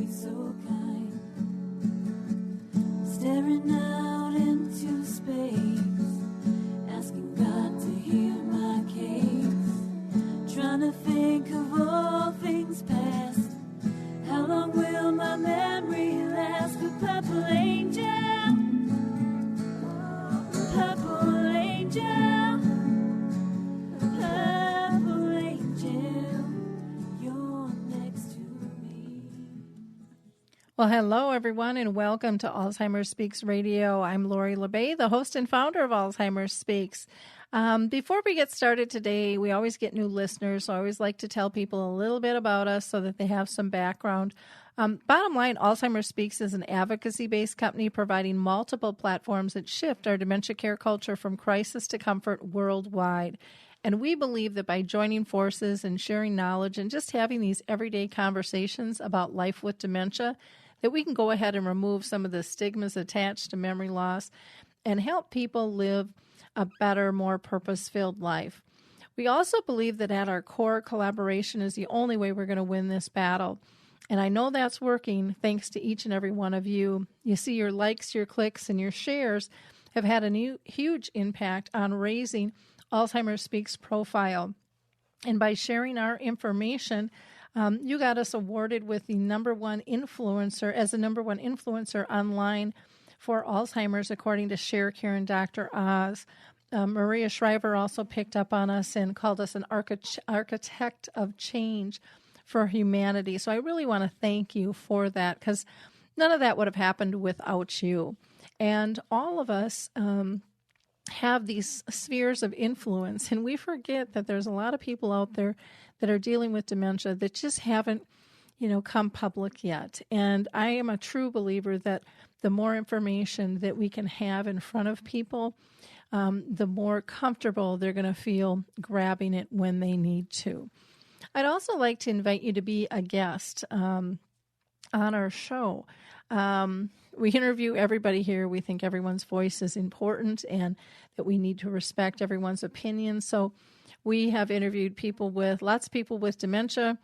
so kind, staring out into space, asking God to hear my case, trying to think of all things past. How long will my memory last? But purple angel, purple angel, purple angel, you're next to me. Well, hello, everyone, and welcome to Alzheimer's Speaks Radio. I'm Lori LeBay, the host and founder of Alzheimer's Speaks. Before we get started today, we always get new listeners, so I always like to tell people a little bit about us so that they have some background. Bottom line, Alzheimer's Speaks is an advocacy-based company providing multiple platforms that shift our dementia care culture from crisis to comfort worldwide. And we believe that by joining forces and sharing knowledge and just having these everyday conversations about life with dementia, that we can go ahead and remove some of the stigmas attached to memory loss and help people live a better, more purpose-filled life. We also believe that at our core, collaboration is the only way we're going to win this battle. And I know that's working thanks to each and every one of you. You see, your likes, your clicks, and your shares have had a huge impact on raising Alzheimer's Speaks profile. And by sharing our information, you got us awarded with the number one influencer online for Alzheimer's, according to ShareCare and Dr. Oz. Maria Shriver also picked up on us and called us an architect of change for humanity. So I really want to thank you for that, because none of that would have happened without you. And all of us have these spheres of influence, and we forget that there's a lot of people out there that are dealing with dementia that just haven't, come public yet. And I am a true believer that the more information that we can have in front of people, the more comfortable they're going to feel grabbing it when they need to. I'd also like to invite you to be a guest on our show. We interview everybody here. We think everyone's voice is important and that we need to respect everyone's opinion. So we have interviewed lots of people with dementia,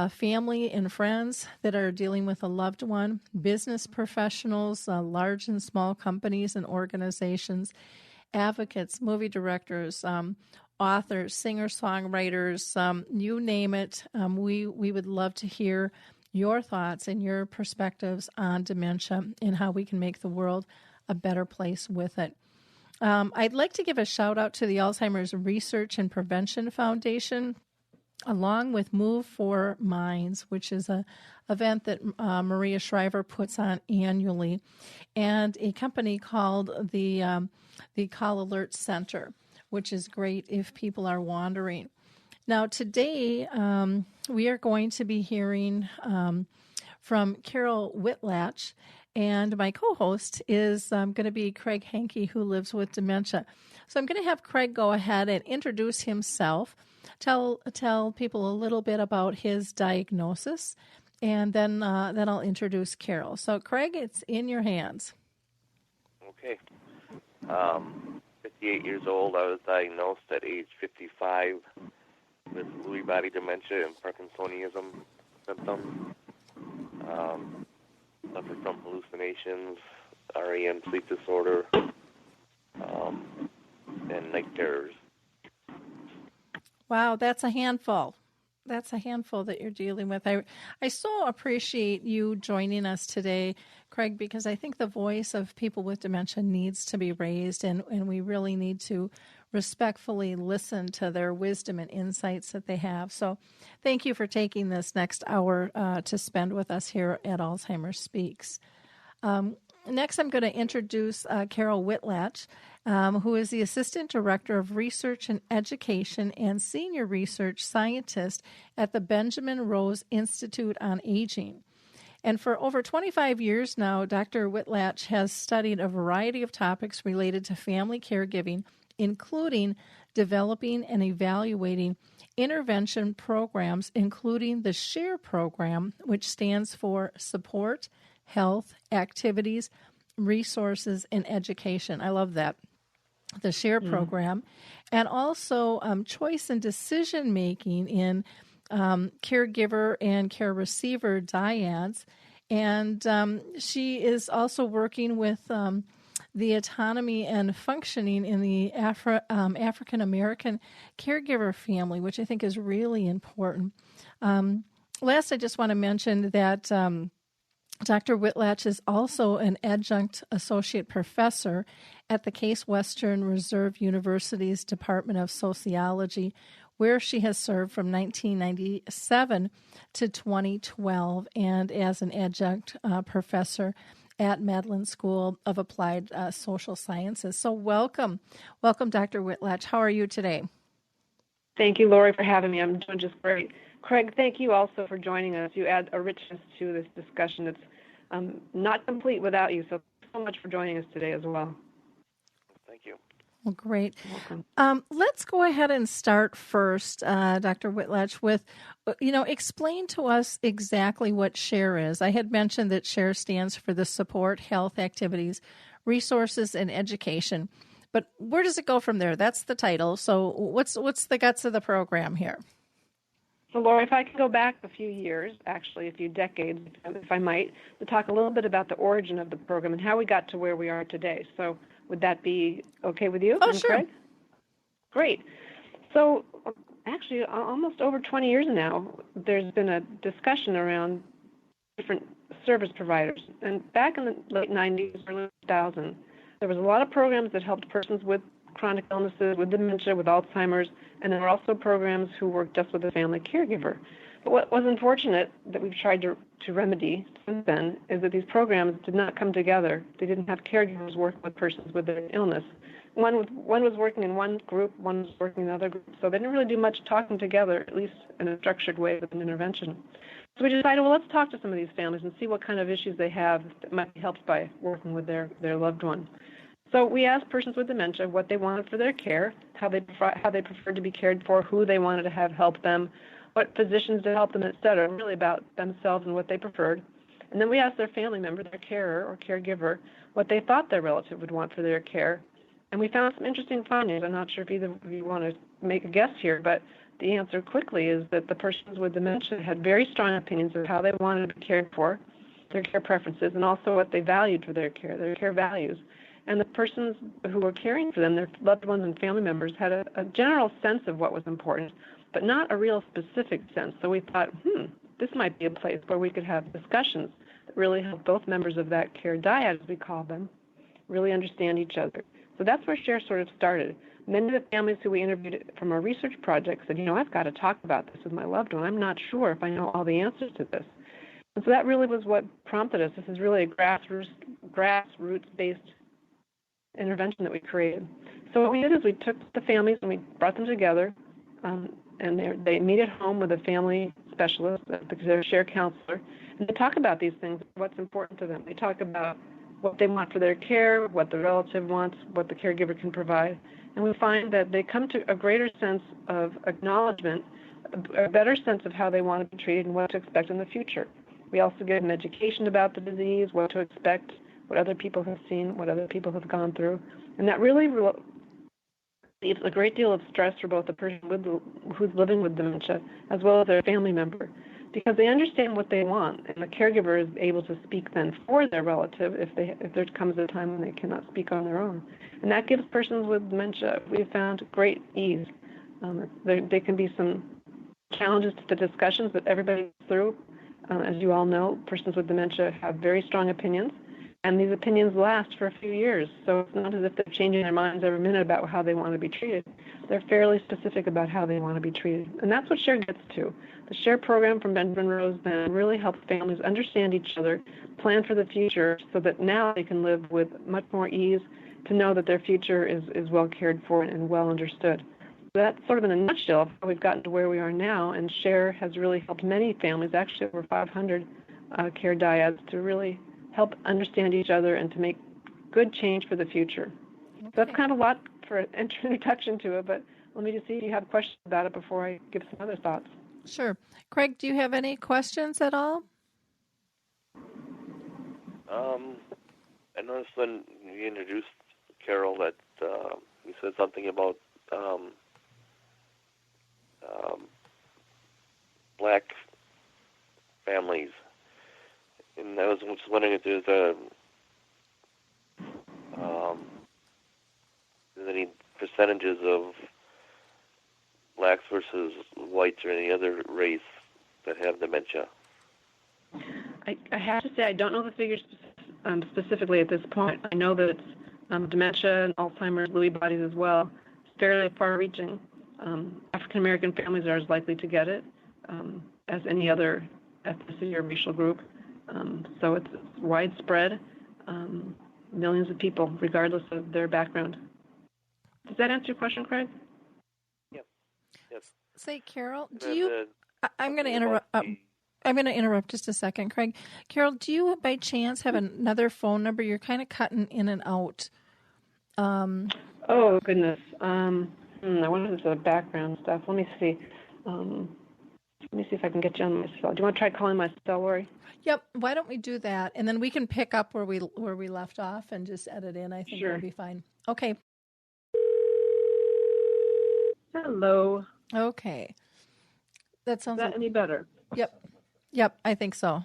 family and friends that are dealing with a loved one, business professionals, large and small companies and organizations, advocates, movie directors, authors, singer-songwriters, you name it. We would love to hear your thoughts and your perspectives on dementia and how we can make the world a better place with it. I'd like to give a shout out to the Alzheimer's Research and Prevention Foundation, along with Move for Minds, which is an event that Maria Shriver puts on annually, and a company called the Call Alert Center, which is great if people are wandering. Now, today, we are going to be hearing from Carol Whitlatch, and my co-host is going to be Craig Hankey, who lives with dementia. So I'm going to have Craig go ahead and introduce himself, tell people a little bit about his diagnosis, and then I'll introduce Carol. So, Craig, it's in your hands. Okay. 58 years old. I was diagnosed at age 55 with Lewy body dementia and Parkinsonism symptoms. Suffered from hallucinations, REM sleep disorder, and night terrors. Wow, that's a handful. That's a handful that you're dealing with. I so appreciate you joining us today, Craig, because I think the voice of people with dementia needs to be raised, and we really need to respectfully listen to their wisdom and insights that they have. So thank you for taking this next hour to spend with us here at Alzheimer's Speaks. Next, I'm going to introduce Carol Whitlatch, who is the Assistant Director of Research and Education and Senior Research Scientist at the Benjamin Rose Institute on Aging. And for over 25 years now, Dr. Whitlatch has studied a variety of topics related to family caregiving, including developing and evaluating intervention programs, including the SHARE program, which stands for Support, Health, Activities, Resources, and Education. I love that. The SHARE program. And also choice and decision-making in caregiver and care receiver dyads, And she is also working with the autonomy and functioning in the African American caregiver family, which I think is really important. Last, I just want to mention that Dr. Whitlatch is also an adjunct associate professor at the Case Western Reserve University's Department of Sociology, where she has served from 1997 to 2012, and as an adjunct professor at Madeline School of Applied Social Sciences. So welcome, Dr. Whitlatch. How are you today? Thank you, Lori, for having me. I'm doing just great. Craig, thank you also for joining us. You add a richness to this discussion that's not complete without you. So thanks so much for joining us today as well. Thank you. Well, great. Welcome. Let's go ahead and start first, Dr. Whitlatch, with, explain to us exactly what SHARE is. I had mentioned that SHARE stands for the Support, Health, Activities, Resources, and Education. But where does it go from there? That's the title. So what's the guts of the program here? So, Laura, if I could go back a few years, actually a few decades, if I might, to talk a little bit about the origin of the program and how we got to where we are today. So would that be okay with you? Oh, sure. Craig? Great. So actually, almost over 20 years now, there's been a discussion around different service providers. And back in the late 90s, early 2000s, there was a lot of programs that helped persons with chronic illnesses, with dementia, with Alzheimer's, and there were also programs who worked just with a family caregiver. But what was unfortunate that we've tried to remedy since then is that these programs did not come together. They didn't have caregivers working with persons with their illness. One was working in one group, one was working in another group, so they didn't really do much talking together, at least in a structured way with an intervention. So we decided, well, let's talk to some of these families and see what kind of issues they have that might be helped by working with their loved one. So we asked persons with dementia what they wanted for their care, how they preferred to be cared for, who they wanted to have help them, what physicians to help them, et cetera, really about themselves and what they preferred. And then we asked their family member, their carer or caregiver, what they thought their relative would want for their care. And we found some interesting findings. I'm not sure if either of you want to make a guess here, but the answer quickly is that the persons with dementia had very strong opinions of how they wanted to be cared for, their care preferences, and also what they valued for their care values. And the persons who were caring for them, their loved ones and family members, had a general sense of what was important, but not a real specific sense. So we thought, this might be a place where we could have discussions that really help both members of that care dyad, as we call them, really understand each other. So that's where SHARE sort of started. Many of the families who we interviewed from our research project said, I've got to talk about this with my loved one. I'm not sure if I know all the answers to this. And so that really was what prompted us. This is really a grassroots-based intervention that we created. So what we did is we took the families and we brought them together, and they meet at home with a family specialist, their SHARE counselor, and they talk about these things, what's important to them. They talk about what they want for their care, what the relative wants, what the caregiver can provide. And we find that they come to a greater sense of acknowledgement, a better sense of how they want to be treated and what to expect in the future. We also give them education about the disease, what to expect, what other people have seen, what other people have gone through. And that really leaves a great deal of stress for both the person who's living with dementia as well as their family member, because they understand what they want, and the caregiver is able to speak then for their relative if there comes a time when they cannot speak on their own. And that gives persons with dementia, we've found, great ease. There can be some challenges to the discussions that everybody goes through. As you all know, persons with dementia have very strong opinions, and these opinions last for a few years. So it's not as if they're changing their minds every minute about how they want to be treated. They're fairly specific about how they want to be treated. And that's what SHARE gets to. The SHARE program from Benjamin Rose then really helps families understand each other, plan for the future, so that now they can live with much more ease, to know that their future is well cared for and well understood. So that's sort of in a nutshell how we've gotten to where we are now, and SHARE has really helped many families, actually over 500 care dyads, to really help understand each other and to make good change for the future. Okay. So that's kind of a lot for an introduction to it, but let me just see if you have questions about it before I give some other thoughts. Sure. Craig, do you have any questions at all? I noticed when you introduced Carol that you said something about Black families. And And I was just wondering if there's any percentages of blacks versus whites or any other race that have dementia. I have to say I don't know the figures specifically at this point. I know that it's dementia and Alzheimer's, Lewy bodies as well. It's fairly far-reaching. African American families are as likely to get it as any other ethnicity or racial group. So it's widespread. Millions of people, regardless of their background. Does that answer your question, Craig? Yes. Say, Carol, And do then you? I'm going to interrupt. I'm going to interrupt just a second, Craig. Carol, do you by chance have another phone number? You're kind of cutting in and out. Oh goodness. I wonder if there's background stuff. Let me see. Let me see if I can get you on my cell. Do you want to try calling my cell, Lori? Yep. Why don't we do that, and then we can pick up where we left off and just edit in. I think it'll be fine. Okay. Hello. Okay. That sounds. Is that any better? Yep. I think so.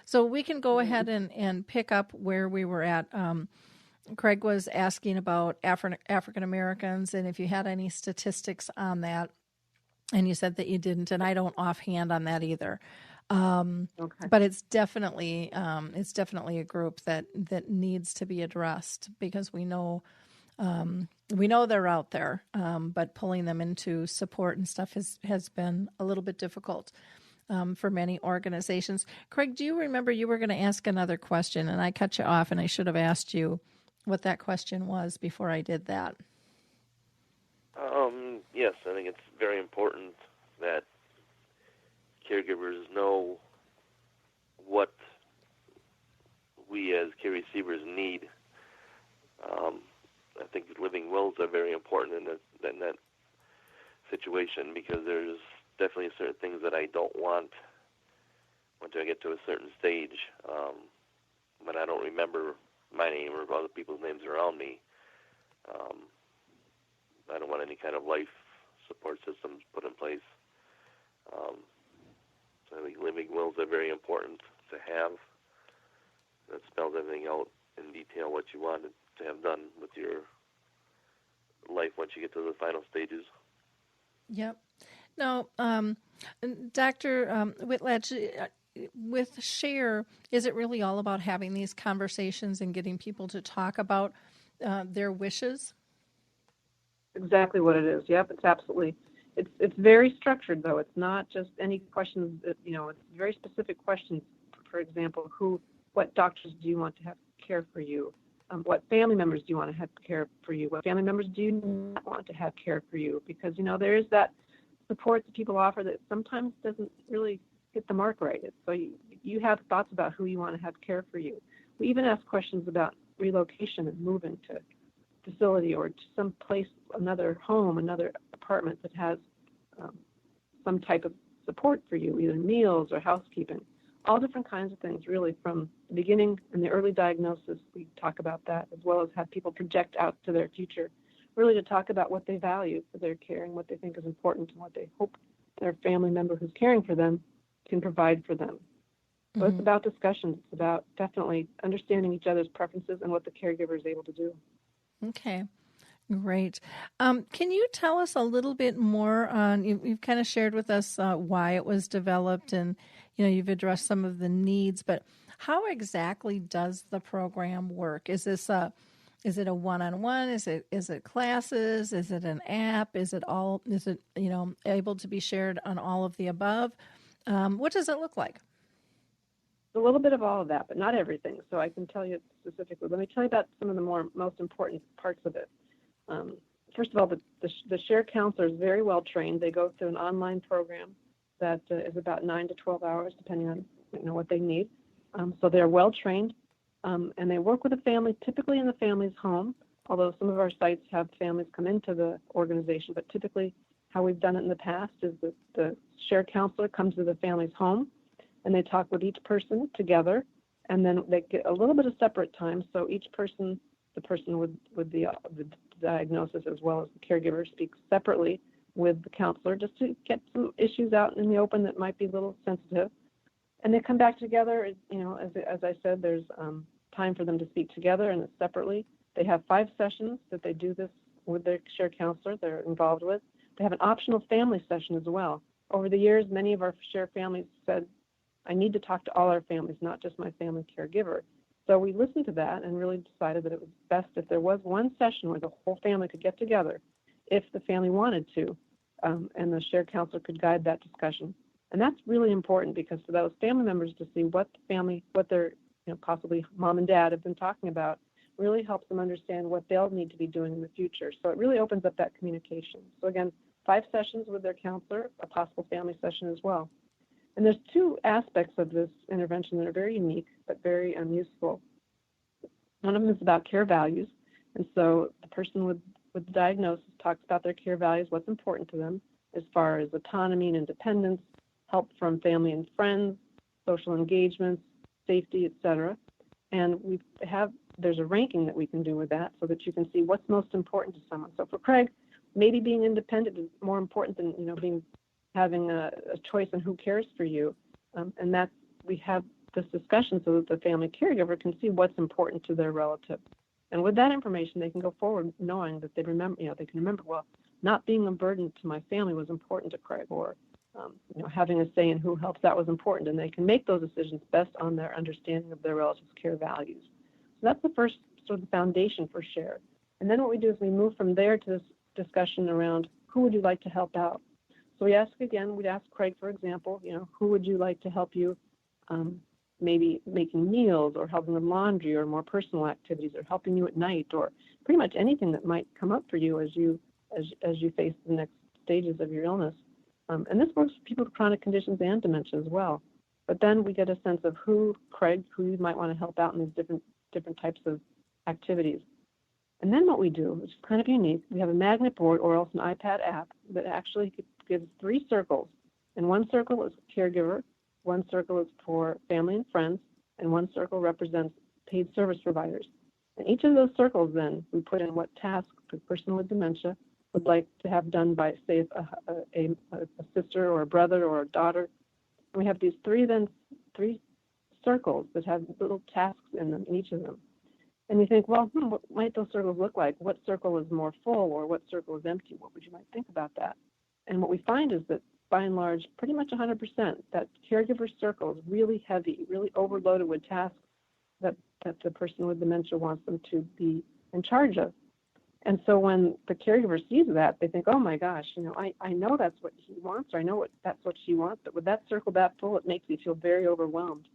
So we can go ahead and pick up where we were at. Craig was asking about African Americans and if you had any statistics on that. And you said that you didn't, and I don't offhand on that either. Okay. But it's definitely a group that needs to be addressed because we know they're out there, but pulling them into support and stuff has been a little bit difficult for many organizations. Craig, do you remember you were going to ask another question, and I cut you off, and I should have asked you what that question was before I did that. Yes, I think it's very important that caregivers know what we as care receivers need. I think living wills are very important in that situation because there's definitely certain things that I don't want once I get to a certain stage. When I don't remember my name or other people's names around me, I don't want any kind of life support systems put in place. So I think living wills are very important to have. That spells everything out in detail what you wanted to have done with your life once you get to the final stages. Yep. Now, Dr. Whitlatch, with SHARE, is it really all about having these conversations and getting people to talk about their wishes? Exactly what it is. Yep, it's absolutely. It's very structured though. It's not just any questions. It's very specific questions. For example, what doctors do you want to have care for you? What family members do you want to have care for you? What family members do you not want to have care for you? Because there is that support that people offer that sometimes doesn't really hit the mark right. So you have thoughts about who you want to have care for you. We even ask questions about relocation and moving to facility or to some place, another home, another apartment that has some type of support for you, either meals or housekeeping, all different kinds of things, really, from the beginning and the early diagnosis. We talk about that, as well as have people project out to their future, really to talk about what they value for their care and what they think is important and what they hope their family member who's caring for them can provide for them. So It's about discussions. It's about definitely understanding each other's preferences and what the caregiver is able to do. Okay, great. Can you tell us a little bit more on, you've kind of shared with us why it was developed and, you've addressed some of the needs, but how exactly does the program work? Is it a one-on-one? Is it classes? Is it an app? Is it able to be shared on all of the above? What does it look like? A little bit of all of that, but not everything. So I can tell you specifically. Let me tell you about some of the most important parts of it. First of all, the SHARE counselor is very well trained. They go through an online program that is about 9 to 12 hours, depending on what they need. So they're well trained, and they work with a family, typically in the family's home. Although some of our sites have families come into the organization, but typically how we've done it in the past is that the SHARE counselor comes to the family's home, and they talk with each person together, and then they get a little bit of separate time. So each person, the person with the diagnosis as well as the caregiver, speaks separately with the counselor just to get some issues out in the open that might be a little sensitive. And they come back together, as I said, there's time for them to speak together and separately. They have 5 sessions that they do this with their shared counselor they're involved with. They have an optional family session as well. Over the years, many of our shared families said, I need to talk to all our families, not just my family caregiver. So we listened to that and really decided that it was best if there was one session where the whole family could get together, if the family wanted to, and the shared counselor could guide that discussion. And that's really important because for those family members to see what their possibly mom and dad have been talking about really helps them understand what they'll need to be doing in the future. So it really opens up that communication. So again, 5 sessions with their counselor, a possible family session as well. And there's 2 aspects of this intervention that are very unique but very useful. One of them is about care values. And so the person with the diagnosis talks about their care values, what's important to them as far as autonomy and independence, help from family and friends, social engagements, safety, etc. And there's a ranking that we can do with that so that you can see what's most important to someone. So for Craig, maybe being independent is more important than having a choice in who cares for you. And that we have this discussion so that the family caregiver can see what's important to their relative. And with that information, they can go forward knowing that they can remember, well, not being a burden to my family was important to Craig, or having a say in who helps out was important, and they can make those decisions best on their understanding of their relative's care values. So that's the first sort of foundation for share. And then what we do is we move from there to this discussion around who would you like to help out. So we'd ask Craig, for example, who would you like to help you, maybe making meals or helping with laundry or more personal activities or helping you at night or pretty much anything that might come up for you as you face the next stages of your illness. And this works for people with chronic conditions and dementia as well. But then we get a sense of who you might want to help out in these different types of activities. And then what we do, which is kind of unique, we have a magnet board or else an iPad app that actually gives 3 circles. And one circle is caregiver, one circle is for family and friends, and one circle represents paid service providers. And each of those circles then, we put in what task the person with dementia would like to have done by, say, a sister or a brother or a daughter. And we have these 3 circles that have little tasks in them, in each of them. And you think, well, what might those circles look like? What circle is more full or what circle is empty? What would you might think about that? And what we find is that, by and large, pretty much 100%, that caregiver circle is really heavy, really overloaded with tasks that the person with dementia wants them to be in charge of. And so when the caregiver sees that, they think, oh my gosh, I know that's what he wants, or I know that's what she wants, but with that circle that full, it makes me feel very overwhelmed.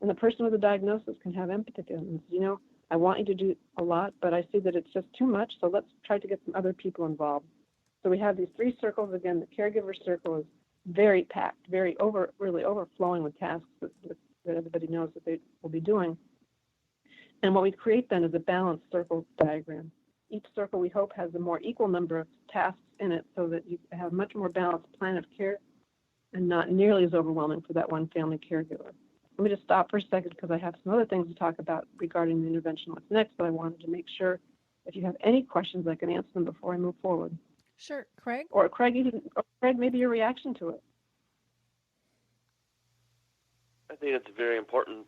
And the person with the diagnosis can have empathy and say, I want you to do a lot, but I see that it's just too much, so let's try to get some other people involved. So we have these 3 circles. Again, the caregiver circle is very packed, really overflowing with tasks that everybody knows that they will be doing. And what we create then is a balanced circle diagram. Each circle, we hope, has a more equal number of tasks in it so that you have a much more balanced plan of care and not nearly as overwhelming for that one family caregiver. Let me just stop for a second because I have some other things to talk about regarding the intervention. What's next? But I wanted to make sure if you have any questions, I can answer them before I move forward. Sure. Craig? Or Craig, maybe your reaction to it. I think it's very important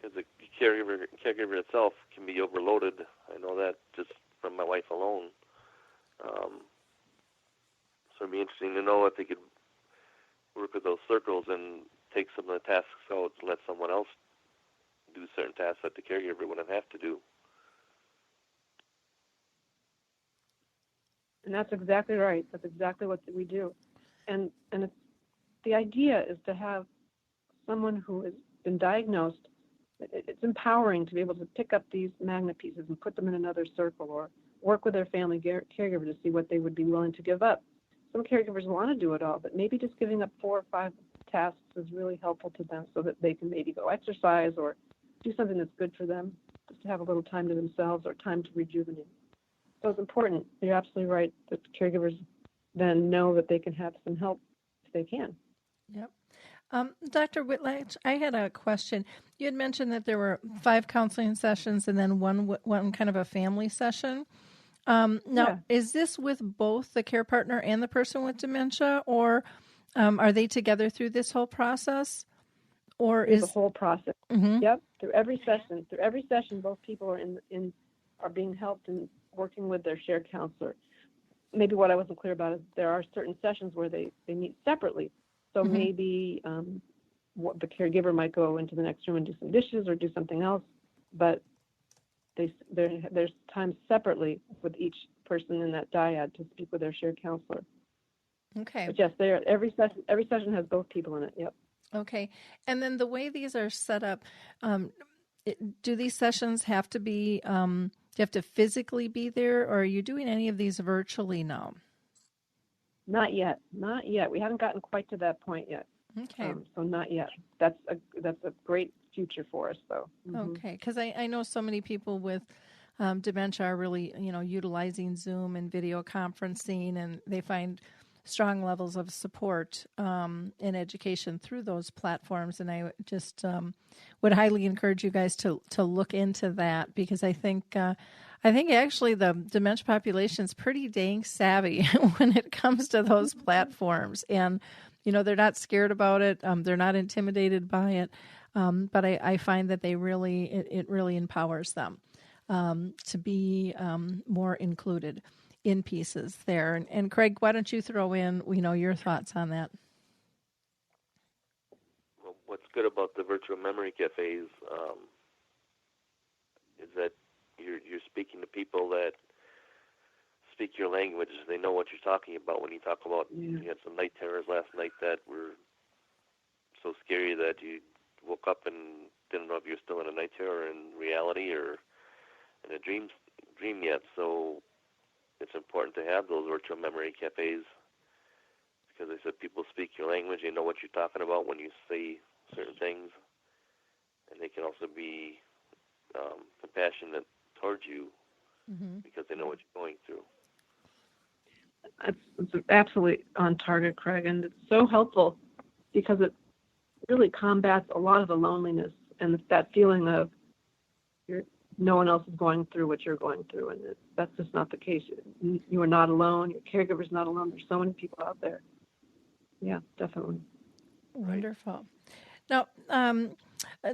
because the caregiver itself can be overloaded. I know that just from my wife alone. So it'd be interesting to know if they could work with those circles and take some of the tasks out and let someone else do certain tasks that the caregiver wouldn't have to do. And that's exactly right. That's exactly what we do. And the idea is to have someone who has been diagnosed. It's empowering to be able to pick up these magnet pieces and put them in another circle or work with their family caregiver to see what they would be willing to give up. Some caregivers want to do it all, but maybe just giving up 4 or 5 tasks is really helpful to them so that they can maybe go exercise or do something that's good for them, just to have a little time to themselves or time to rejuvenate. So it's important. You're absolutely right that caregivers then know that they can have some help if they can. Yep. Dr. Whitlatch, I had a question. You had mentioned that there were 5 counseling sessions and then one kind of a family session. Now, Is this with both the care partner and the person with dementia, or Are they together through this whole process, or Through is the whole process? Mhm. Yep, through every session. Through every session, both people are are being helped and working with their shared counselor. Maybe what I wasn't clear about is there are certain sessions where they meet separately. So Mhm. maybe what the caregiver might go into the next room and do some dishes or do something else, but there's time separately with each person in that dyad to speak with their shared counselor. Okay. But yes, every session has both people in it. Yep. Okay. And then the way these are set up, do these sessions have to be, do you have to physically be there, or are you doing any of these virtually now? Not yet. Not yet. We haven't gotten quite to that point yet. Okay. So not yet. That's a great future for us, though. Mm-hmm. Okay. Because I know so many people with dementia are really, utilizing Zoom and video conferencing, and they find strong levels of support in education through those platforms. And I just would highly encourage you guys to look into that, because I think actually the dementia population is pretty dang savvy when it comes to those platforms, and they're not scared about it. They're not intimidated by it, but I find that it really empowers them to be more included in pieces there. And Craig, why don't you throw in, your thoughts on that? Well, what's good about the virtual memory cafes is that you're speaking to people that speak your language. They know what you're talking about when you talk about. You had some night terrors last night that were so scary that you woke up and didn't know if you're still in a night terror or in reality or in a dream yet. So it's important to have those virtual memory cafes, because they said people speak your language. They know what you're talking about when you say certain things, and they can also be compassionate towards you because they know what you're going through. It's absolutely on target, Craig, and it's so helpful because it really combats a lot of the loneliness and that feeling of no one else is going through what you're going through, and that's just not the case. You are not alone. Your caregiver's not alone. There's so many people out there. Yeah, definitely. Wonderful. Now,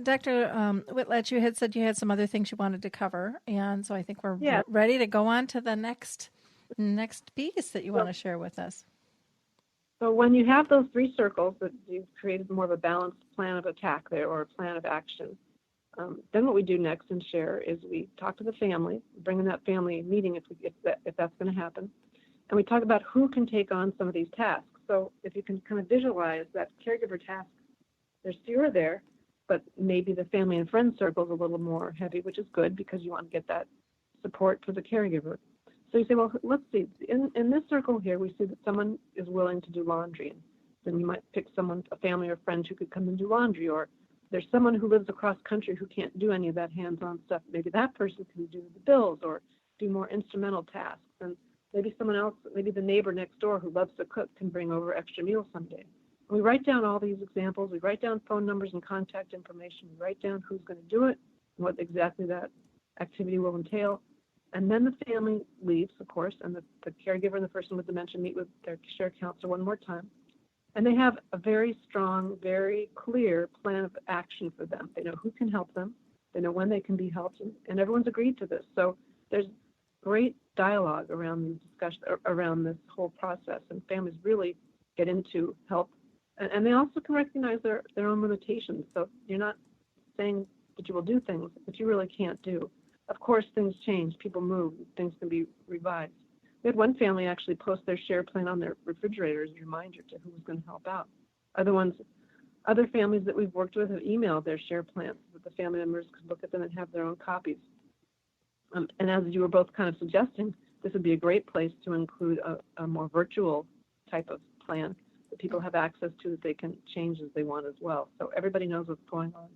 Dr. Whitlatch, you had said you had some other things you wanted to cover, and so I think we're ready to go on to the next piece that you want to share with us. So when you have those three circles, that you've created more of a balanced plan of attack there, or a plan of action, then what we do next and share is we talk to the family, bring in that family meeting if that's going to happen, and we talk about who can take on some of these tasks. So if you can kind of visualize that caregiver task, there's fewer there, but maybe the family and friends circle is a little more heavy, which is good because you want to get that support for the caregiver. So you say, well, let's see, in this circle here, we see that someone is willing to do laundry. And then you might pick a family or friend who could come and do laundry, or there's someone who lives across country who can't do any of that hands-on stuff. Maybe that person can do the bills or do more instrumental tasks. And maybe someone else, maybe the neighbor next door who loves to cook can bring over extra meals someday. We write down all these examples. We write down phone numbers and contact information. We write down who's going to do it and what exactly that activity will entail. And then the family leaves, of course, and the caregiver and the person with dementia meet with their shared counselor one more time. And they have a very strong, very clear plan of action for them. They know who can help them. They know when they can be helped, and everyone's agreed to this. So there's great dialogue around these discussions, around this whole process, and families really get into help. And they also can recognize their own limitations. So you're not saying that you will do things that you really can't do. Of course, things change. People move. Things can be revised. We had one family actually post their share plan on their refrigerator as a reminder to who was going to help out. Other families that we've worked with have emailed their share plans so that the family members could look at them and have their own copies. And as you were both kind of suggesting, this would be a great place to include a more virtual type of plan that people have access to, that they can change as they want as well. So everybody knows what's going on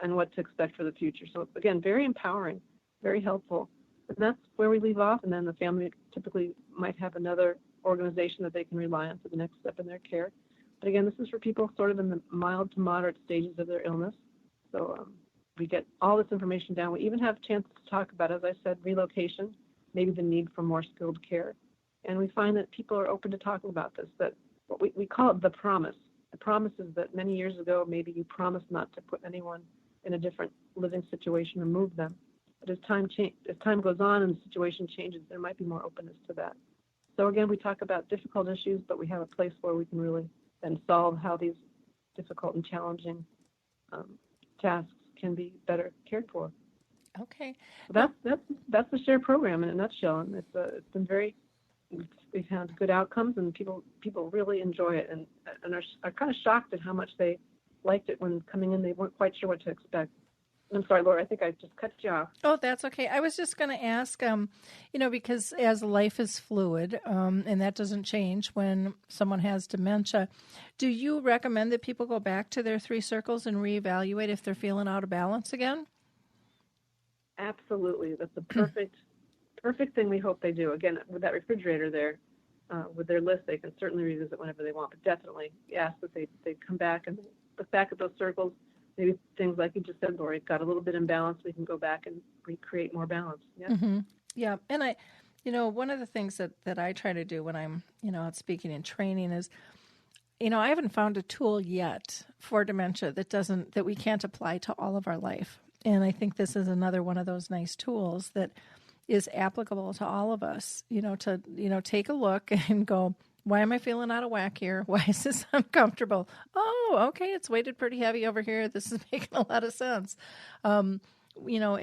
and what to expect for the future. So again, very empowering, very helpful. And that's where we leave off, and then the family typically might have another organization that they can rely on for the next step in their care. But again, this is for people sort of in the mild to moderate stages of their illness. So we get all this information down. We even have chances to talk about, as I said, relocation, maybe the need for more skilled care. And we find that people are open to talking about this, that we call it the promise. The promise is that many years ago, maybe you promised not to put anyone in a different living situation or move them. But as time goes on and the situation changes, there might be more openness to that. So again, we talk about difficult issues, but we have a place where we can really then solve how these difficult and challenging tasks can be better cared for. Okay. So that's the SHARE program in a nutshell, and it's been we've had good outcomes, and people really enjoy it, and are kind of shocked at how much they liked it when coming in. They weren't quite sure what to expect. I'm sorry, Laura, I think I just cut you off. Oh, that's okay. I was just going to ask, because as life is fluid, and that doesn't change when someone has dementia, do you recommend that people go back to their 3 circles and reevaluate if they're feeling out of balance again? Absolutely. That's the perfect thing we hope they do. Again, with that refrigerator there, with their list, they can certainly revisit whenever they want, but definitely ask that they come back and look back at those circles. Maybe things like you just said, Lori, got a little bit imbalanced. We can go back and recreate more balance. Yeah. Mm-hmm. Yeah. And one of the things that I try to do when I'm, out speaking and training is, I haven't found a tool yet for dementia that we can't apply to all of our life. And I think this is another one of those nice tools that is applicable to all of us, to take a look and go, why am I feeling out of whack here? Why is this uncomfortable? Oh, okay, it's weighted pretty heavy over here. This is making a lot of sense. And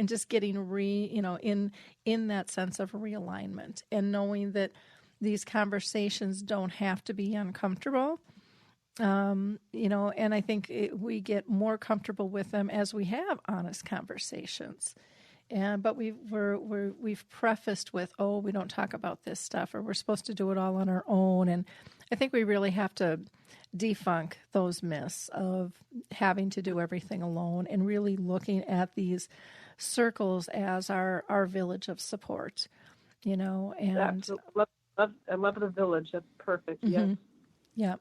just getting in that sense of realignment and knowing that these conversations don't have to be uncomfortable. And I think we get more comfortable with them as we have honest conversations. But we've prefaced with, we don't talk about this stuff, or we're supposed to do it all on our own. And I think we really have to debunk those myths of having to do everything alone and really looking at these circles as our village of support, and I love the village. That's perfect. Mm-hmm. Yes. Yeah.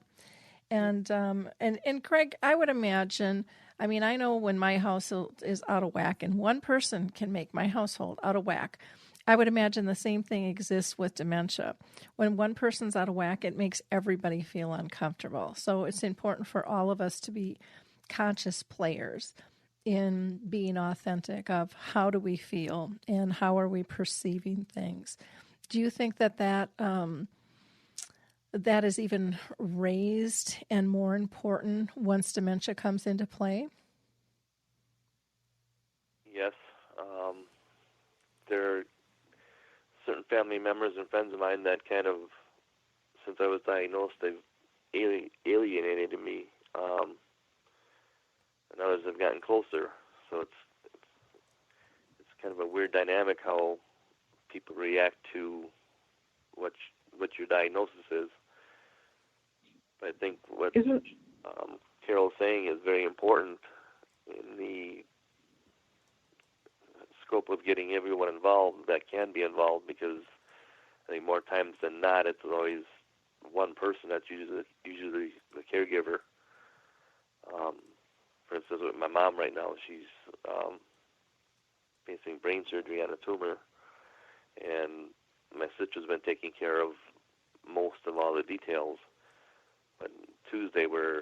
And Craig, I would imagine, I know when my household is out of whack and one person can make my household out of whack, I would imagine the same thing exists with dementia. When one person's out of whack, it makes everybody feel uncomfortable. So it's important for all of us to be conscious players in being authentic of how do we feel and how are we perceiving things. Do you think that is even raised and more important once dementia comes into play? Yes. There are certain family members and friends of mine that kind of, since I was diagnosed, they've alienated me. And others have gotten closer. So it's kind of a weird dynamic how people react to what your diagnosis is. But I think what Carol's saying is very important in the scope of getting everyone involved that can be involved, because I think more times than not it's always one person that's usually the caregiver. For instance, with my mom right now, she's facing brain surgery on a tumor, and my sister's been taking care of most of all the details. But Tuesday we're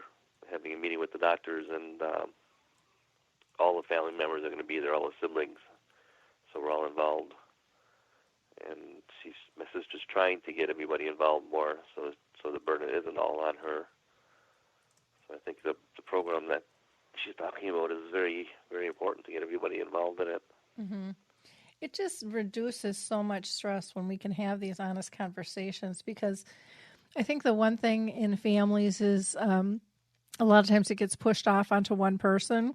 having a meeting with the doctors, and all the family members are going to be there, all the siblings. So we're all involved. And my sister's trying to get everybody involved more, so the burden isn't all on her. So I think the program that she's talking about is very, very important to get everybody involved in it. Mm-hmm. It just reduces so much stress when we can have these honest conversations, because I think the one thing in families is a lot of times it gets pushed off onto one person,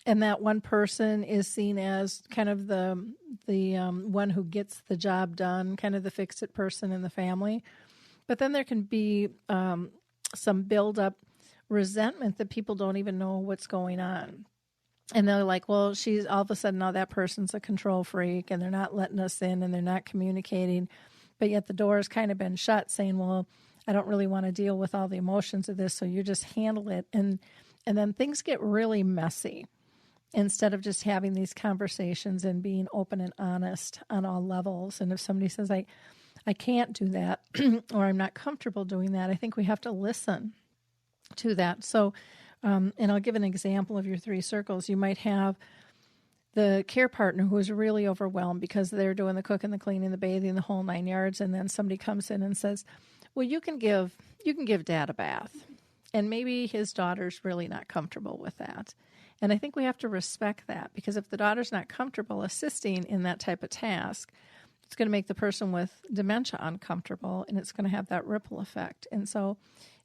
and that one person is seen as kind of the one who gets the job done, kind of the fix-it person in the family. But then there can be some build-up resentment that people don't even know what's going on. And they're like, well, she's all of a sudden now that person's a control freak, and they're not letting us in, and they're not communicating. But yet the door has kind of been shut, saying, well, I don't really want to deal with all the emotions of this, so you just handle it. And then things get really messy instead of just having these conversations and being open and honest on all levels. And if somebody says, I can't do that or I'm not comfortable doing that, I think we have to listen to that. So, and I'll give an example of your 3 circles. You might have the care partner who is really overwhelmed because they're doing the cooking, the cleaning, the bathing, the whole 9 yards, and then somebody comes in and says, well, you can give Dad a bath. And maybe his daughter's really not comfortable with that. And I think we have to respect that, because if the daughter's not comfortable assisting in that type of task, it's going to make the person with dementia uncomfortable, and it's going to have that ripple effect. And so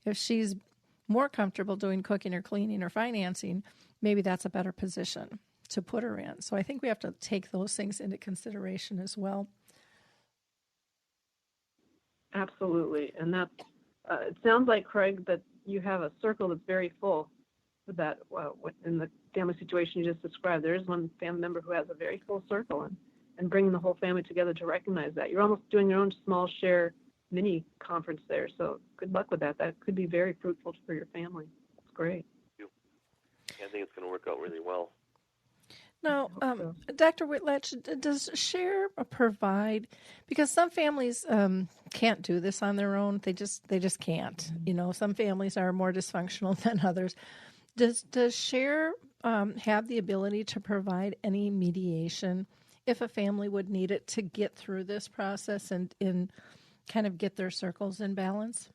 if she's more comfortable doing cooking or cleaning or financing, maybe that's a better position to put her in. So I think we have to take those things into consideration as well. Absolutely. And that it sounds like, Craig, that you have a circle that's very full with that. In the family situation you just described, there is one family member who has a very full circle, and bringing the whole family together to recognize that. You're almost doing your own small share mini conference there. So good luck with that. That could be very fruitful for your family. That's great. Thank you. I think it's going to work out really well. Now, Dr. Whitlatch, does SHARE provide, because some families can't do this on their own. They just can't. You know, some families are more dysfunctional than others. Does SHARE have the ability to provide any mediation if a family would need it to get through this process and kind of get their circles in balance?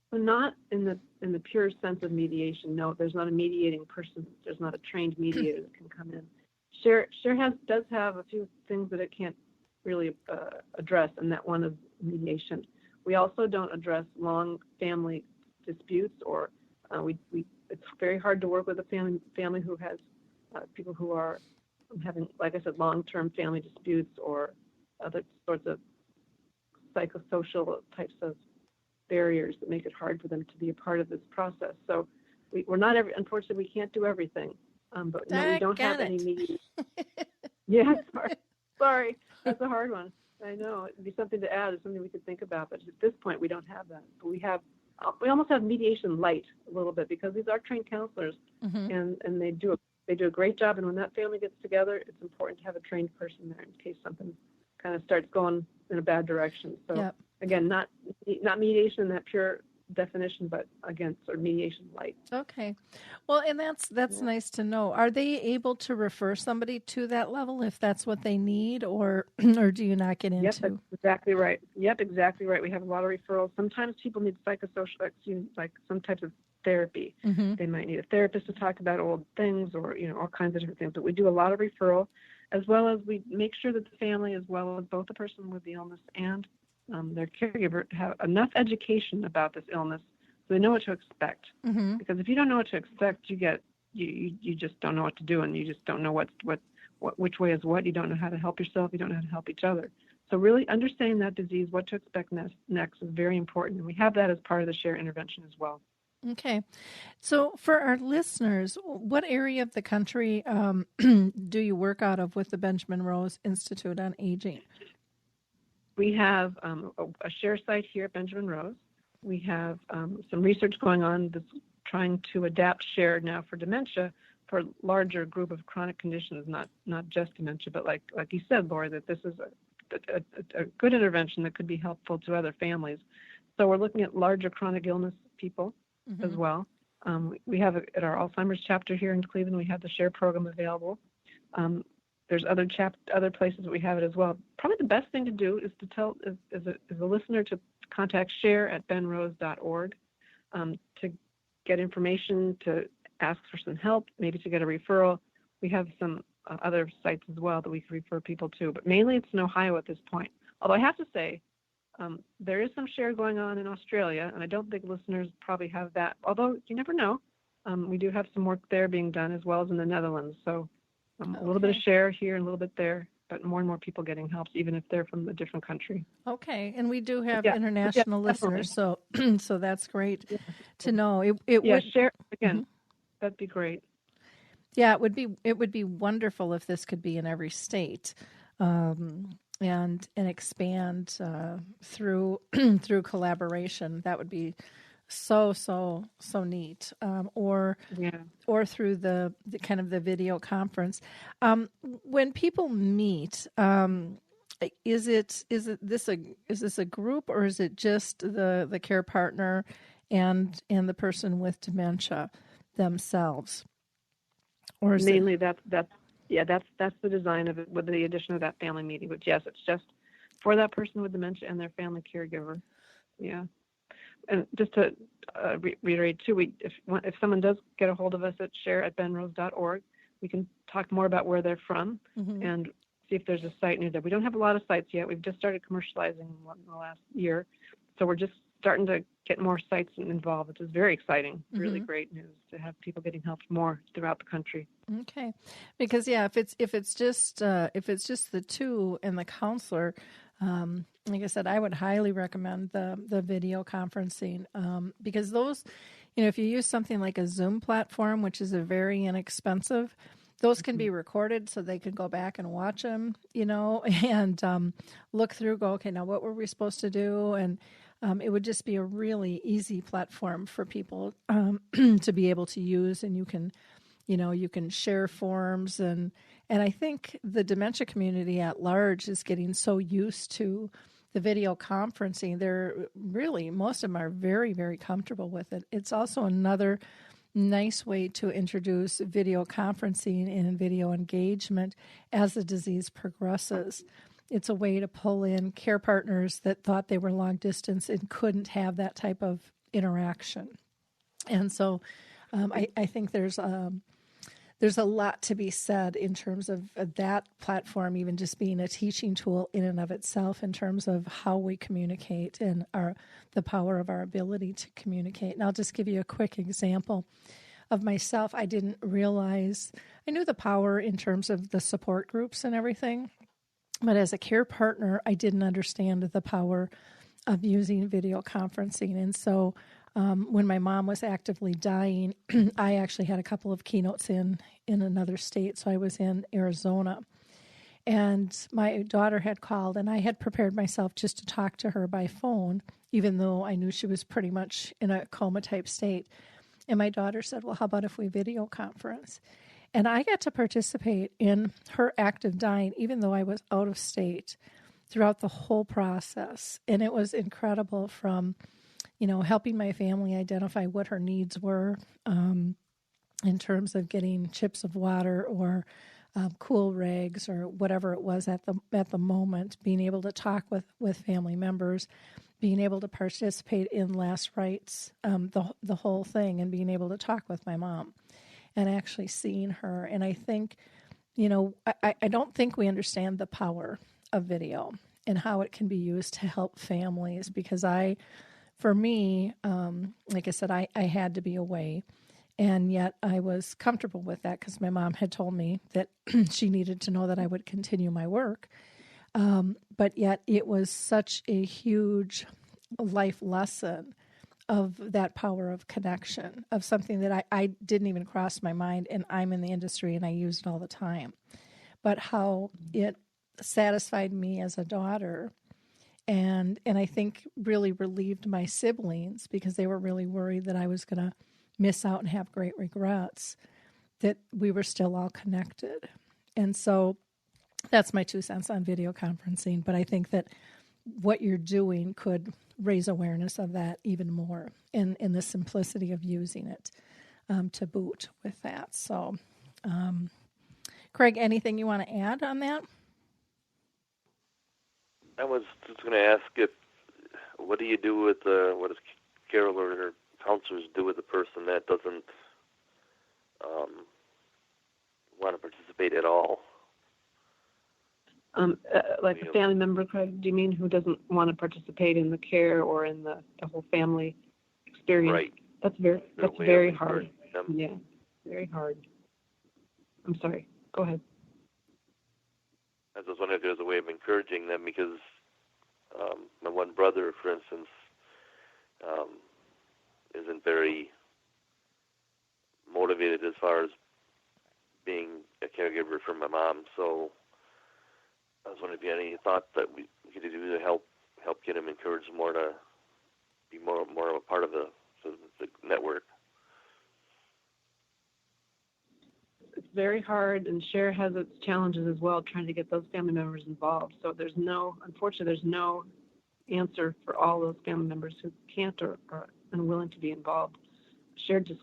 Well, not in the pure sense of mediation. No, there's not a mediating person. There's not a trained mediator that can come in. SHARE does have a few things that it can't really address, and that one is mediation. We also don't address long family disputes, or it's very hard to work with a family who has people who are having, like I said, long-term family disputes or other sorts of psychosocial types of barriers that make it hard for them to be a part of this process. So we're not unfortunately, we can't do everything. But no, we don't have any mediation. Yeah, sorry. That's a hard one. I know. It'd be something to add. It's something we could think about. But at this point, we don't have that. But we almost have mediation light a little bit, because these are trained counselors, and they do a great job. And when that family gets together, it's important to have a trained person there in case something kind of starts going in a bad direction. So again, not mediation in that pure definition, but again, sort of mediation light. Okay. Well, and that's nice to know. Are they able to refer somebody to that level if that's what they need, or do you not get into? Yep, that's exactly right. Yep, exactly right. We have a lot of referrals. Sometimes people need psychosocial, like some types of therapy. They might need a therapist to talk about old things, or all kinds of different things. But we do a lot of referral, as well as we make sure that the family, as well as both the person with the illness and their caregiver, have enough education about this illness so they know what to expect. Because if you don't know what to expect, you just don't know what to do, and you just don't know which way is what. You don't know how to help yourself. You don't know how to help each other. So really understanding that disease, what to expect next is very important, and we have that as part of the SHARE intervention as well. Okay. So for our listeners, what area of the country do you work out of with the Benjamin Rose Institute on Aging? We have a SHARE site here at Benjamin Rose. We have some research going on that's trying to adapt SHARE now for dementia, for a larger group of chronic conditions, not just dementia, but like you said, Lori, that this is a good intervention that could be helpful to other families. So we're looking at larger chronic illness people as well. We have at our Alzheimer's chapter here in Cleveland, we have the SHARE program available. There's other places that we have it as well. Probably the best thing to do is to tell as a listener to contact share@benrose.org to get information, to ask for some help, maybe to get a referral. We have some other sites as well that we can refer people to, but mainly it's in Ohio at this point. Although I have to say, there is some SHARE going on in Australia, and I don't think listeners probably have that, although you never know. We do have some work there being done, as well as in the Netherlands. So a little bit of SHARE here and a little bit there, but more and more people getting help, even if they're from a different country. Okay, and we do have international listeners, so that's great to know. It would SHARE again. That'd be great. Yeah, it would be wonderful if this could be in every state, and expand through collaboration. That would be so neat. Or through the kind of the video conference. When people meet, is this a group, or is it just the care partner and the person with dementia themselves? Or is mainly that's the design of it, with the addition of that family meeting. But yes, it's just for that person with dementia and their family caregiver. Yeah. And just to reiterate too, if someone does get a hold of us at share@benrose.org, we can talk more about where they're from and see if there's a site near there. We don't have a lot of sites yet. We've just started commercializing in the last year, so we're just starting to get more sites involved, which is very exciting. Really great news to have people getting help more throughout the country. Okay, because if it's just the two and the counselor. Like I said, I would highly recommend the video conferencing because those, if you use something like a Zoom platform, which is a very inexpensive, those can be recorded so they can go back and watch them, and look through, go, okay, now what were we supposed to do? And it would just be a really easy platform for people to be able to use, and you can share forms and I think the dementia community at large is getting so used to the video conferencing. Most of them are very, very comfortable with it. It's also another nice way to introduce video conferencing and video engagement as the disease progresses. It's a way to pull in care partners that thought they were long distance and couldn't have that type of interaction. And so I think there's a lot to be said in terms of that platform, even just being a teaching tool in and of itself in terms of how we communicate and the power of our ability to communicate. And I'll just give you a quick example of myself. I didn't realize, I knew the power in terms of the support groups and everything, but as a care partner, I didn't understand the power of using video conferencing. And so when my mom was actively dying, I actually had a couple of keynotes in another state. So I was in Arizona, and my daughter had called, and I had prepared myself just to talk to her by phone, even though I knew she was pretty much in a coma type state. And my daughter said, well, how about if we video conference? And I got to participate in her active dying, even though I was out of state, throughout the whole process. And it was incredible, from helping my family identify what her needs were in terms of getting chips of water or cool rags or whatever it was at the moment, being able to talk with family members, being able to participate in last rites, the whole thing, and being able to talk with my mom and actually seeing her. And I think, I don't think we understand the power of video and how it can be used to help families, because for me, like I said, I had to be away, and yet I was comfortable with that because my mom had told me that she needed to know that I would continue my work. But yet it was such a huge life lesson of that power of connection, of something that I didn't even cross my mind, and I'm in the industry and I use it all the time. But how it satisfied me as a daughter, and I think really relieved my siblings, because they were really worried that I was going to miss out and have great regrets, that we were still all connected. And so that's my 2 cents on video conferencing. But I think that what you're doing could raise awareness of that even more, in the simplicity of using it to boot with that. So, Craig, anything you want to add on that? I was just going to ask what do you do with what does Carol or her counselors do with the person that doesn't want to participate at all? Like a family member, Craig, do you mean, who doesn't want to participate in the care or in the whole family experience? Right. That's very hard. Yeah, very hard. I'm sorry. Go ahead. I was wondering if there's a way of encouraging them, because my one brother, for instance, isn't very motivated as far as being a caregiver for my mom. So I was wondering if you had any thought that we could do to help get him encouraged more to be more of a part of the network. very hard, and SHARE has its challenges as well, trying to get those family members involved. So unfortunately, there's no answer for all those family members who can't or are unwilling to be involved. SHARE just,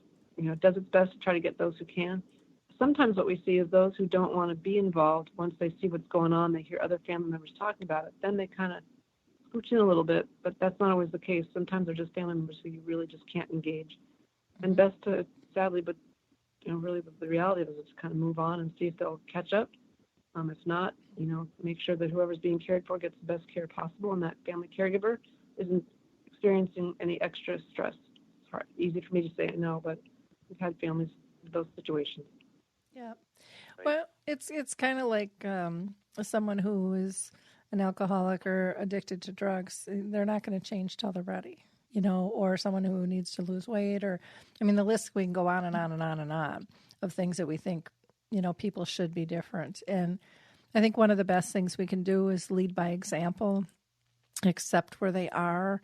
does its best to try to get those who can. Sometimes what we see is those who don't want to be involved, once they see what's going on, they hear other family members talking about it, then they kind of scooch in a little bit, but that's not always the case. Sometimes they're just family members who you really just can't engage. And best to, sadly, but really the reality of it is just kind of move on and see if they'll catch up. If not, make sure that whoever's being cared for gets the best care possible, and that family caregiver isn't experiencing any extra stress. It's hard, easy for me to say, I know, but we've had families with those situations. Yeah. Well, it's kind of like someone who is an alcoholic or addicted to drugs. They're not going to change till they're ready, or someone who needs to lose weight, or, the list, we can go on and on and on and on of things that we think, people should be different. And I think one of the best things we can do is lead by example, accept where they are,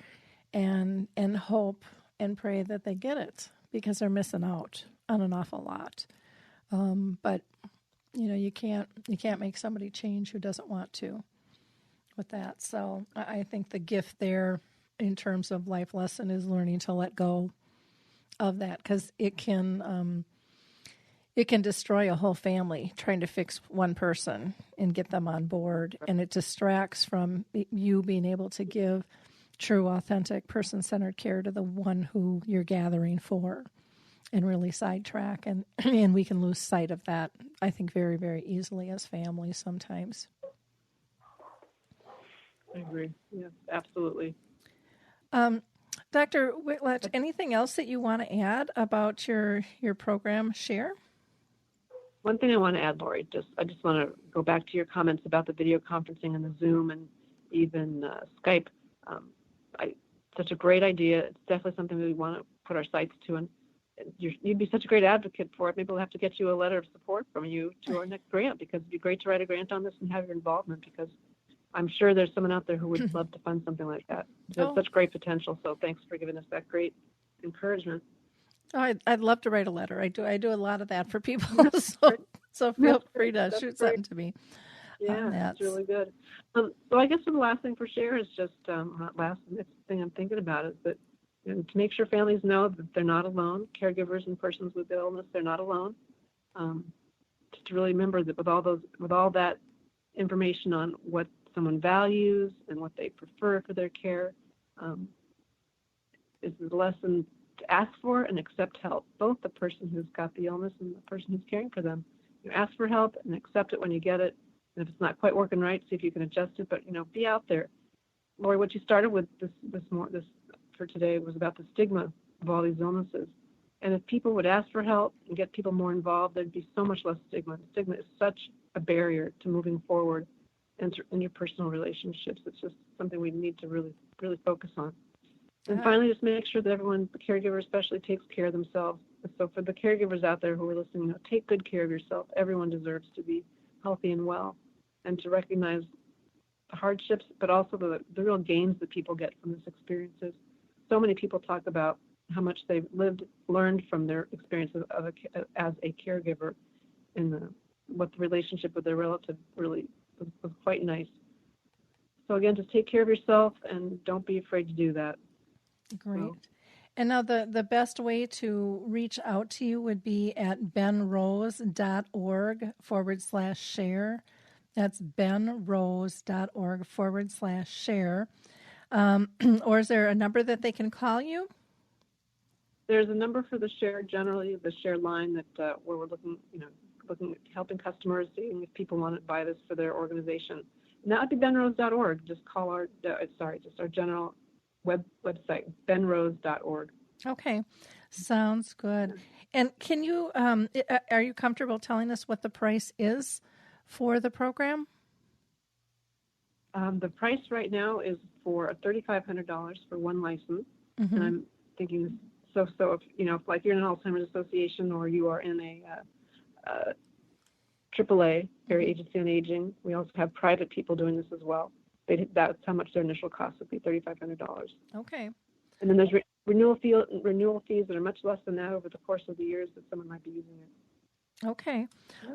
and hope and pray that they get it, because they're missing out on an awful lot. But you can't make somebody change who doesn't want to with that. So I think the gift there in terms of life lesson is learning to let go of that, because it can destroy a whole family trying to fix one person and get them on board, and it distracts from you being able to give true, authentic, person-centered care to the one who you're gathering for, and really sidetrack, and we can lose sight of that, I think, very, very easily as families sometimes. I agree. Yeah, absolutely. Dr. Whitlatch, anything else that you want to add about your program, SHARE? One thing I want to add, Lori, I just want to go back to your comments about the video conferencing and the Zoom and even Skype. Such a great idea. It's definitely something we want to put our sights to, and you'd be such a great advocate for it. Maybe we'll have to get you a letter of support from you to our next grant, because it'd be great to write a grant on this and have your involvement, because I'm sure there's someone out there who would love to fund something like that. It has such great potential, so thanks for giving us that great encouragement. Oh, I'd love to write a letter. I do a lot of that for people, so feel free to shoot something to me. Yeah, that's really good. So I guess the last thing for SHARE is just next thing I'm thinking about is that to make sure families know that they're not alone. Caregivers and persons with illness, they're not alone. Just to really remember that with all that information on what someone values and what they prefer for their care, is the lesson to ask for and accept help, both the person who's got the illness and the person who's caring for them. You ask for help and accept it when you get it. And if it's not quite working right, see if you can adjust it. But be out there. Lori, what you started with this for today was about the stigma of all these illnesses. And if people would ask for help and get people more involved, there'd be so much less stigma. Stigma is such a barrier to moving forward in your personal relationships. It's just something we need to really, really focus on. And finally, just make sure that everyone, the caregiver especially, takes care of themselves. So for the caregivers out there who are listening, take good care of yourself. Everyone deserves to be healthy and well, and to recognize the hardships, but also the real gains that people get from this experiences. So many people talk about how much they've learned from their experiences as a caregiver, and what the relationship with their relative really was quite nice. So again, just take care of yourself and don't be afraid to do that. Great. So, and now the best way to reach out to you would be at benrose.org/share. That's benrose.org/share. Or is there a number that they can call you? There's a number for the SHARE, generally the SHARE line that where we're looking at helping customers, seeing if people want to buy this for their organization. And that would be benrose.org. Just call our general website, benrose.org. Okay, sounds good. And can you, are you comfortable telling us what the price is for the program? The price right now is for $3,500 for one license. Mm-hmm. And I'm thinking, so if like you're in an Alzheimer's Association or you are in a AAA, Area Agency on Aging, we also have private people doing this as well. That's how much their initial cost would be, $3,500. Okay. And then there's renewal fees that are much less than that over the course of the years that someone might be using it. Okay.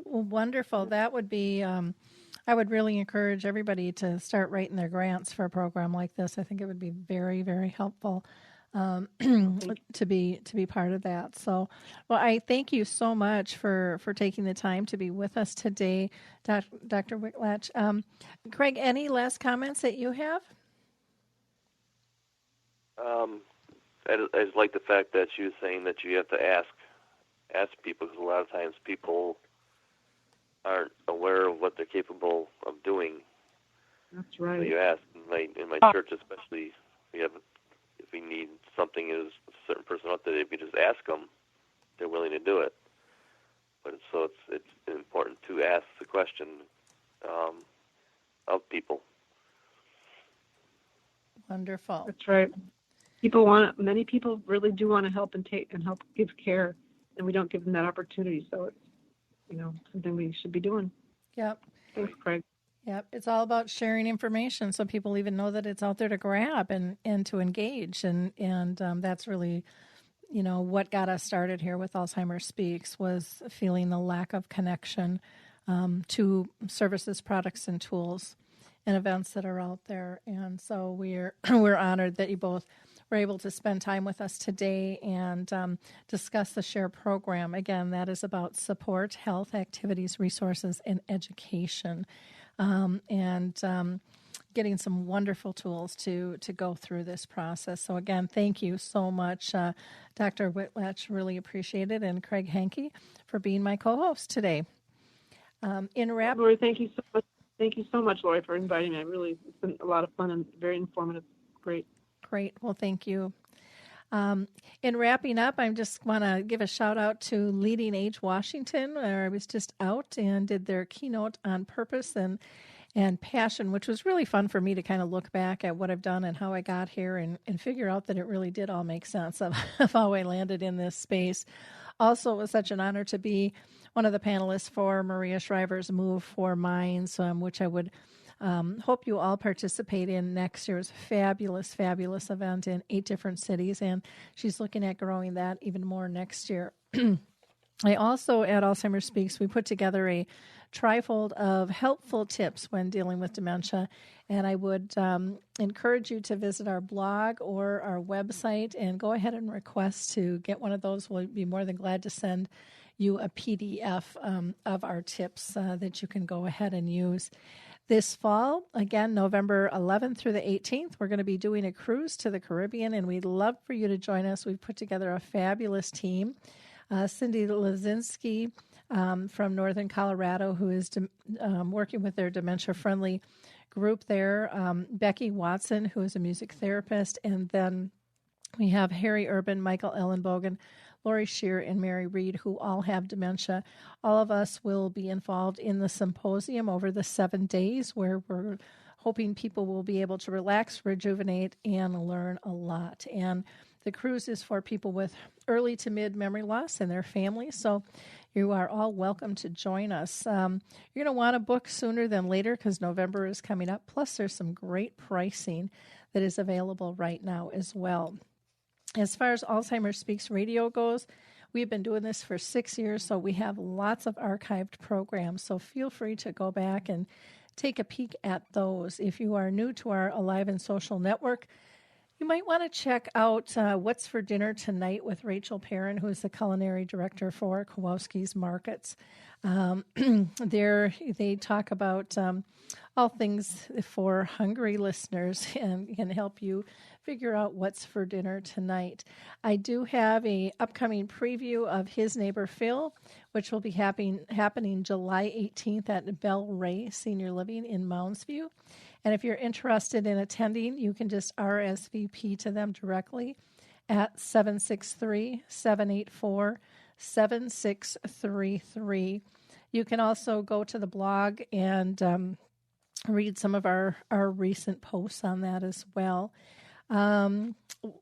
Well, wonderful. That would be, I would really encourage everybody to start writing their grants for a program like this. I think it would be very, very helpful to be part of that. So, well, I thank you so much for taking the time to be with us today, Dr. Whitlatch. Craig, any last comments that you have? I just like the fact that she was saying that you have to ask people, because a lot of times people aren't aware of what they're capable of doing. That's right. So you ask. In my church, especially, if we need something, is a certain person out there, if you just ask them, they're willing to do it. But it's important to ask the question of people. Wonderful. That's right. Many people really do want to help and help give care, and we don't give them that opportunity. So it's, something we should be doing. Yep. Thanks, Craig. Yep. It's all about sharing information so people even know that it's out there to grab and to engage. And that's really, what got us started here with Alzheimer's Speaks, was feeling the lack of connection to services, products, and tools and events that are out there. And so we're honored that you both were able to spend time with us today and discuss the SHARE program. Again, that is about support, health, activities, resources, and education, and getting some wonderful tools to go through this process. So again, thank you so much, Dr. Whitlatch. Really appreciate it, and Craig Henke for being my co-host today. Lori, thank you so much. Thank you so much, Lori, for inviting me. It's been a lot of fun and very informative. Great. Well, thank you. In wrapping up, I just want to give a shout out to Leading Age Washington, where I was just out and did their keynote on purpose and passion, which was really fun for me to kind of look back at what I've done and how I got here and figure out that it really did all make sense of how I landed in this space. Also, it was such an honor to be one of the panelists for Maria Shriver's Move for Minds, which I would hope you all participate in next year's fabulous event in 8 different cities, and she's looking at growing that even more next year. I also, at Alzheimer's Speaks, we put together a trifold of helpful tips when dealing with dementia, and I would encourage you to visit our blog or our website and go ahead and request to get one of those. We'll be more than glad to send you a PDF of our tips that you can go ahead and use. This fall, again, November 11th through the 18th, we're going to be doing a cruise to the Caribbean, and we'd love for you to join us. We've put together a fabulous team. Cindy Lazinski from Northern Colorado, who is working with their dementia-friendly group there. Becky Watson, who is a music therapist. And then we have Harry Urban, Michael Ellenbogen, Lori Shear, and Mary Reed, who all have dementia. All of us will be involved in the symposium over the 7 days, where we're hoping people will be able to relax, rejuvenate, and learn a lot. And the cruise is for people with early to mid memory loss and their families, so you are all welcome to join us. You're going to want to book sooner than later because November is coming up. Plus, there's some great pricing that is available right now as well. As far as Alzheimer's Speaks Radio goes, we've been doing this for 6 years, so we have lots of archived programs. So feel free to go back and take a peek at those. If you are new to our Alive and Social Network, you might want to check out What's for Dinner Tonight with Rachel Perrin, who is the culinary director for Kowalski's Markets. There they talk about all things for hungry listeners and can help you figure out what's for dinner tonight. I do have a upcoming preview of His Neighbor Phil, which will be happening July 18th at Bell Ray Senior Living in Mounds View. And if you're interested in attending, you can just RSVP to them directly at 763-784-7633. You can also go to the blog and read some of our recent posts on that as well.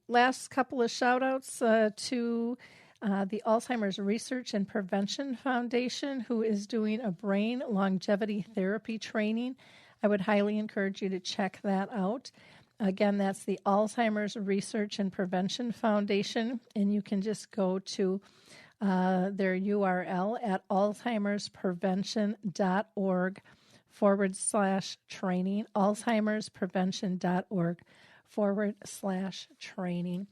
Last couple of shout-outs to the Alzheimer's Research and Prevention Foundation, who is doing a brain longevity therapy training. I would highly encourage you to check that out. Again, that's the Alzheimer's Research and Prevention Foundation, and you can just go to their URL at alzheimersprevention.org/training, alzheimersprevention.org/training.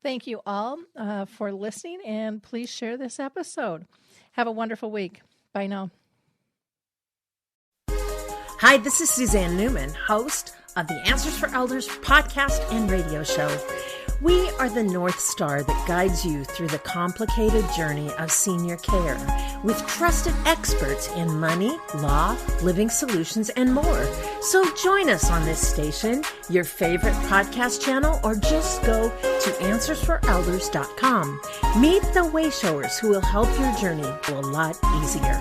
Thank you all for listening, and please share this episode. Have a wonderful week. Bye now. Hi, this is Suzanne Newman, host of the Answers for Elders podcast and radio show. We are the North Star that guides you through the complicated journey of senior care with trusted experts in money, law, living solutions, and more. So join us on this station, your favorite podcast channel, or just go to AnswersForElders.com. Meet the Wayshowers who will help your journey go a lot easier.